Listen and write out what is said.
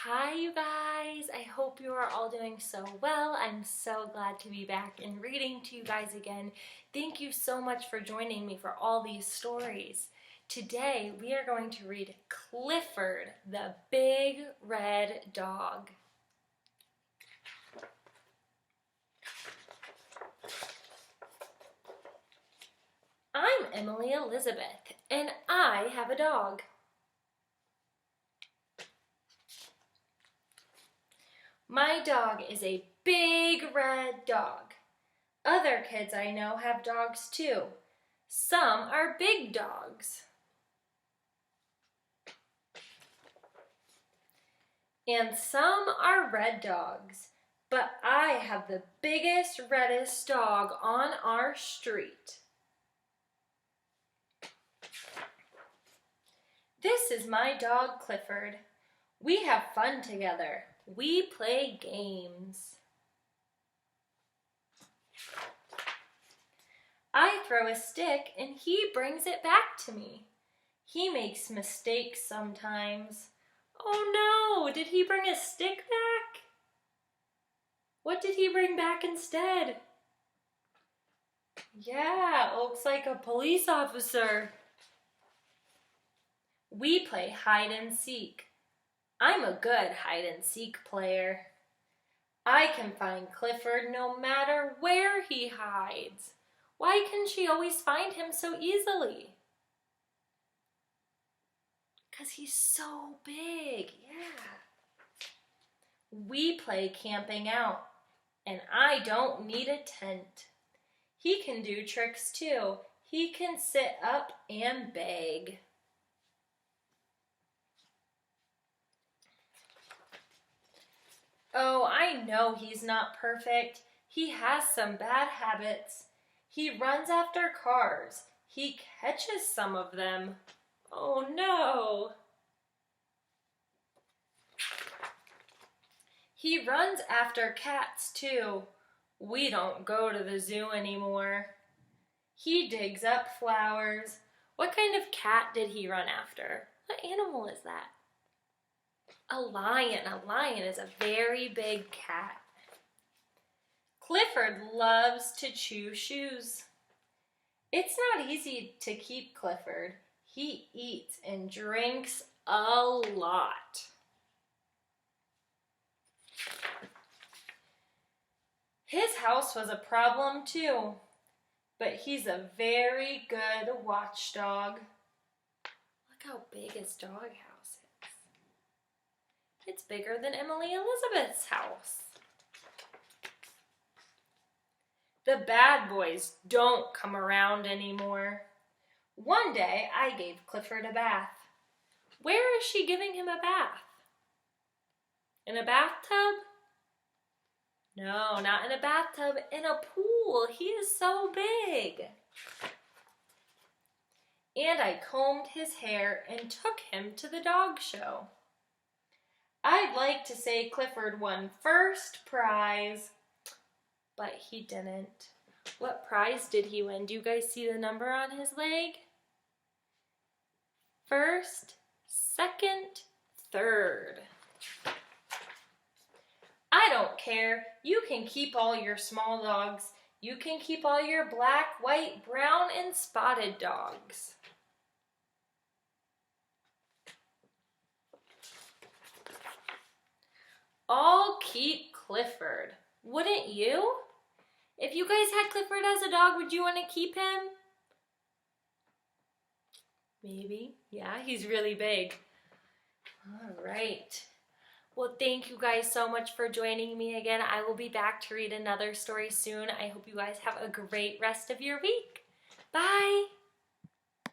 Hi you guys, I hope you are all doing so well. I'm so glad to be back and reading to you guys again. Thank you so much for joining me for all these stories. Today we are going to read Clifford, the Big Red Dog. I'm Emily Elizabeth and I have a dog. My dog is a big red dog. Other kids I know have dogs too. Some are big dogs. And some are red dogs. But I have the biggest, reddest dog on our street. This is my dog Clifford. We have fun together. We play games. I throw a stick and he brings it back to me. He makes mistakes sometimes. Oh no, did he bring a stick back? What did he bring back instead? Yeah, looks like a police officer. We play hide and seek. I'm a good hide-and-seek player. I can find Clifford no matter where he hides. Why can she always find him so easily? Because he's so big, yeah. We play camping out, and I don't need a tent. He can do tricks too. He can sit up and beg. Oh, I know he's not perfect. He has some bad habits. He runs after cars. He catches some of them. Oh no! He runs after cats too. We don't go to the zoo anymore. He digs up flowers. What kind of cat did he run after? What animal is that? A lion. A lion is a very big cat. Clifford loves to chew shoes. It's not easy to keep Clifford. He eats and drinks a lot. His house was a problem too, but he's a very good watchdog. Look how big his doghouse is. It's bigger than Emily Elizabeth's house. The bad boys don't come around anymore. One day I gave Clifford a bath. Where is she giving him a bath? In a bathtub? No, not in a bathtub, in a pool. He is so big. And I combed his hair and took him to the dog show. I'd like to say Clifford won first prize, but he didn't. What prize did he win? Do you guys see the number on his leg? First, second, third. I don't care. You can keep all your small dogs. You can keep all your black, white, brown, and spotted dogs. I'll keep Clifford. Wouldn't you? If you guys had Clifford as a dog, would you want to keep him? Maybe. Yeah, he's really big. All right. Well, thank you guys so much for joining me again. I will be back to read another story soon. I hope you guys have a great rest of your week. Bye.